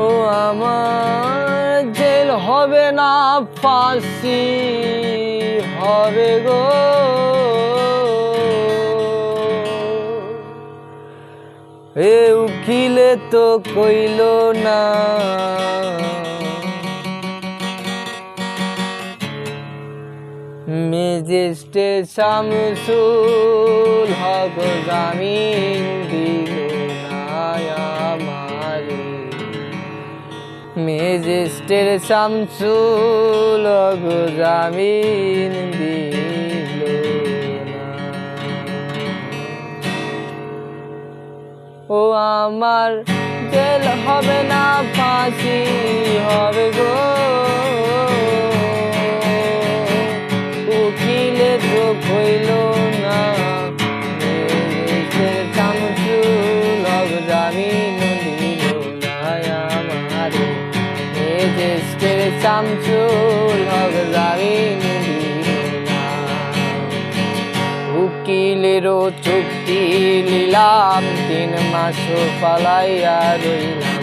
ও আমার জেল হবে না ফাঁসি হবে গো, এ উকিলে তো কইল না ম্যাজিস্ট্রেট শামসুল হক জামিন দিল না আমারে, ম্যাজিস্ট্রেট শামসুল হক জামিন দিল না। ও আমার জেল হবে না ফাঁসি হবে গো, উকিলে তো কইল না ম্যাজিস্ট্রেট শামসুল হক জামিন দিল না আমারে, ম্যাজিস্ট্রেট শামসুল হক জামিন দিল না। উকিলেরও চুক্তি নিলাম 3 মাস পালাইয়া রইলাম,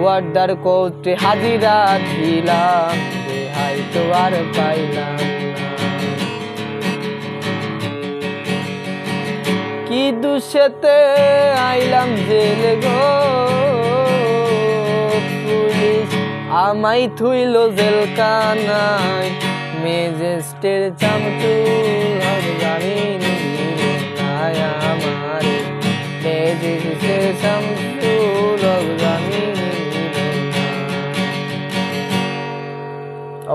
ওয়ার্ডার কোর্টে হাজিরা দিলাম, রেহাই তো আর পাইলাম না। কি দুষেতে আইলাম জেলে গো, পুলিশ আমায় থুইল জেলখানায়, ম্যাজিস্ট্রেট শামসুল হক জামিন দিল না আমারে, ম্যাজিস্ট্রেট শামসুল হক জামিন দিল না।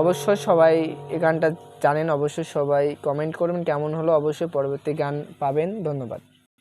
অবশ্যই সবাই এই গানটা জানেন, অবশ্যই সবাই কমেন্ট করবেন কেমন হলো, অবশ্যই পরবর্তী গান পাবেন। ধন্যবাদ।